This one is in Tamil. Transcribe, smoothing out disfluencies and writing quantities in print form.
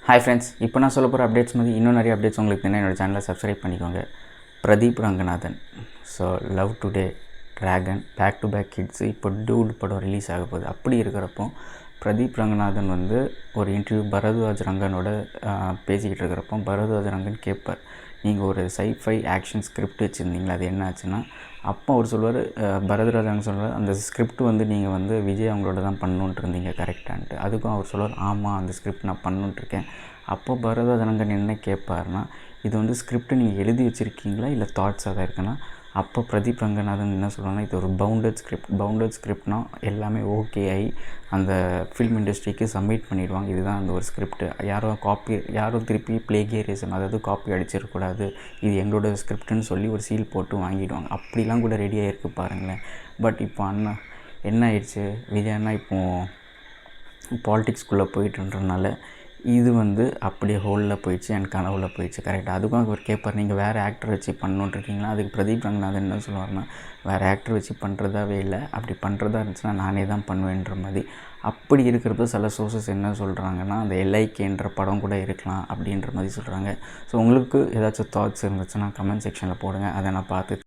ஹாய் ஃப்ரெண்ட்ஸ், இப்போ நான் சொல்ல போகிற அப்டேட்ஸ் மாதிரி இன்னும் நிறைய அப்டேட்ஸ் உங்களுக்கு தெரியும். என்னோடய சேனலை சப்ஸ்கிரைப் பண்ணிக்கோங்க. Pradeep Ranganathan, so love today, dragon, back to back kids, இப்போ டூட் படம் ரிலீஸ் ஆக போகுது. அப்படி இருக்கிறப்போ பிரதீப் ரங்கநாதன் வந்து ஒரு இன்டர்வியூ பரத்வாஜ் ரங்கனோட பேசிக்கிட்டு இருக்கிறப்போ பரத்வாஜ் ரங்கன் கேட்பார், நீங்கள் ஒரு சைஃபை ஆக்ஷன் ஸ்கிரிப்ட் வச்சுருந்தீங்களா, அது என்ன ஆச்சுன்னா, அப்போ அவர் சொல்லுவார், பரத்வாஜ் ரங்கன் சொல்லுவார், அந்த ஸ்கிரிப்ட் வந்து நீங்கள் வந்து விஜய் அவங்களோட தான் பண்ணணுன்ட்டு இருந்தீங்க கரெக்டான்ட்டு. அதுக்கும் அவர் சொல்லுவார், ஆமாம் அந்த ஸ்கிரிப்ட் நான் பண்ணணுன்ட்ருக்கேன். அப்போ பரத்வாஜ் ரங்கன் என்ன கேட்பார்னா, இது வந்து ஸ்கிரிப்ட் நீங்கள் எழுதி வச்சுருக்கீங்களா இல்லை தாட்ஸாக தான் இருக்குன்னா, அப்போ பிரதீப் ரங்கநாதன் என்ன சொல்கிறாங்கன்னா, இது ஒரு பவுண்டட் ஸ்கிரிப்ட்னா எல்லாமே ஓகே ஆகி அந்த ஃபில்ம் இண்டஸ்ட்ரிக்கு சப்மிட் பண்ணிடுவாங்க. இதுதான் அந்த ஒரு ஸ்கிரிப்ட். யாரும் திருப்பி பிளேகியரிசம், அதாவது காப்பி அடிச்சிடக்கூடாது, இது எங்களோட ஸ்கிரிப்ட்னு சொல்லி ஒரு சீல் போட்டு வாங்கிடுவாங்க. அப்படிலாம் கூட ரெடியாக இருக்குது பாருங்களேன். பட் இப்போ அண்ணா என்ன ஆயிடுச்சு, விஜய் அண்ணா இப்போது பாலிடிக்ஸ்குள்ளே போயிட்டுன்றனால இது வந்து அப்படியே ஹோலில் போயிடுச்சு, என் கனவில் போயிடுச்சு. கரெக்டாக. அதுக்கும் அவர் கேட்பார், நீங்கள் வேறு ஆக்டர் வச்சு பண்ணணுன்ட்ருக்கீங்களா? அதுக்கு பிரதீப் ரங்கநாதன் என்ன சொல்லுவார்னா, வேறு ஆக்டர் வச்சு பண்ணுறதாவே இல்லை, அப்படி பண்ணுறதா இருந்துச்சுன்னா நானே தான் பண்ணுவேன்ற மாதிரி. அப்படி இருக்கிறப்ப சில சோர்ஸஸ் என்ன சொல்கிறாங்கன்னா, அந்த எல்ஐகேன்ற படம் கூட இருக்கலாம் அப்படின்ற மாதிரி சொல்கிறாங்க. ஸோ உங்களுக்கு ஏதாச்சும் தாட்ஸ் இருந்துச்சுன்னா கமெண்ட் செக்ஷனில் போடுங்க, அதை நான் பார்த்து